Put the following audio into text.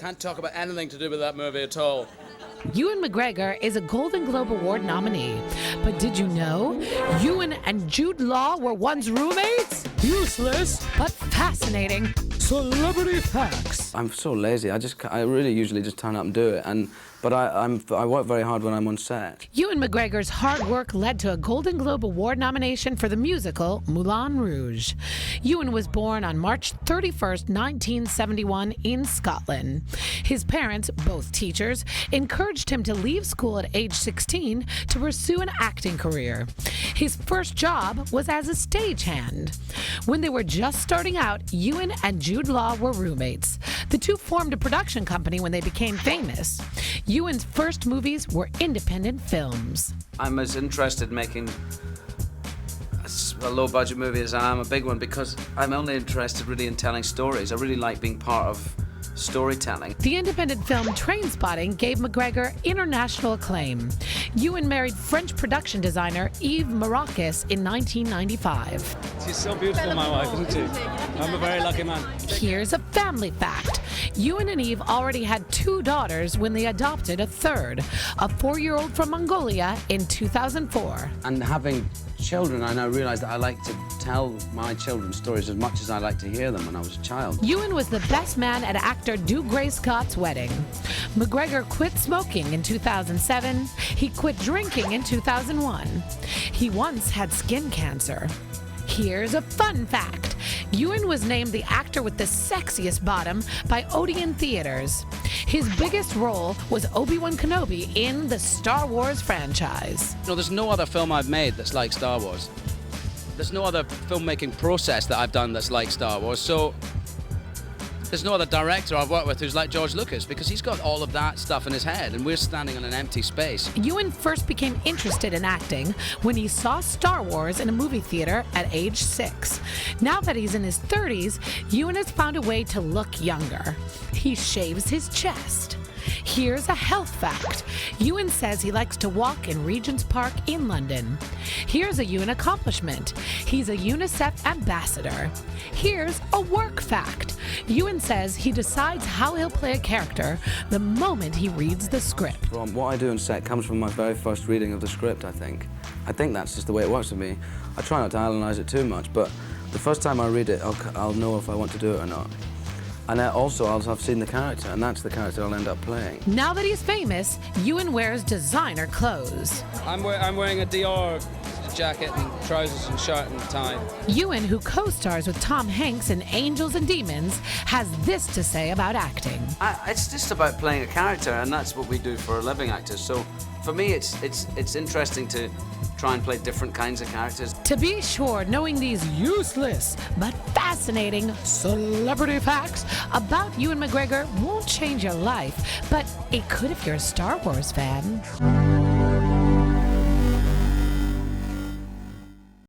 Can't talk about anything to do with that movie at all. Ewan McGregor is a Golden Globe Award nominee. But did you know Ewan and Jude Law were once roommates? Useless, but fascinating. Celebrity facts. I'm so lazy. I really usually just turn up and do it. But I work very hard when I'm on set. Ewan McGregor's hard work led to a Golden Globe Award nomination for the musical Moulin Rouge. Ewan was born on March 31st, 1971 in Scotland. His parents, both teachers, encouraged him to leave school at age 16 to pursue an acting career. His first job was as a stagehand. When they were just starting out, Ewan and Jude Law were roommates. The two formed a production company when they became famous. Ewan's first movies were independent films. I'm as interested in making a low-budget movie as I am a big one because I'm only interested really in telling stories. I really like being part of storytelling. The independent film Trainspotting gave McGregor international acclaim. Ewan married French production designer Yves Marocas in 1995. She's so beautiful, my wife, isn't she? I'm a very lucky man. Here's a family fact. Ewan and Yves already had 2 daughters when they adopted a third, a 4-year-old from Mongolia in 2004. And having children, I now realise that I like to tell my children stories as much as I like to hear them when I was a child. Ewan was the best man at actor Doug Gray Scott's wedding. McGregor quit smoking in 2007. He quit drinking in 2001. He once had skin cancer. Here's a fun fact. Ewan was named the actor with the sexiest bottom by Odeon Theaters. His biggest role was Obi-Wan Kenobi in the Star Wars franchise. You know, there's no other film I've made that's like Star Wars. There's no other filmmaking process that I've done that's like Star Wars, so there's no other director I've worked with who's like George Lucas because he's got all of that stuff in his head and we're standing on an empty space. Ewan first became interested in acting when he saw Star Wars in a movie theater at age 6. Now that he's in his 30s, Ewan has found a way to look younger. He shaves his chest. Here's a health fact. Ewan says he likes to walk in Regent's Park in London. Here's a Ewan accomplishment. He's a UNICEF ambassador. Here's a work fact. Ewan says he decides how he'll play a character the moment he reads the script. What I do on set comes from my very first reading of the script, I think. I think that's just the way it works with me. I try not to analyse it too much, but the first time I read it, I'll know if I want to do it or not. And also, I'll have seen the character, and that's the character I'll end up playing. Now that he's famous, Ewan wears designer clothes. I'm wearing a Dior jacket and trousers and shirt and tie. Ewan, who co-stars with Tom Hanks in Angels and Demons, has this to say about acting. It's just about playing a character, and that's what we do for a living actors. So for me, it's interesting to try and play different kinds of characters. To be sure, knowing these useless but fascinating celebrity facts about Ewan McGregor won't change your life, but it could if you're a Star Wars fan.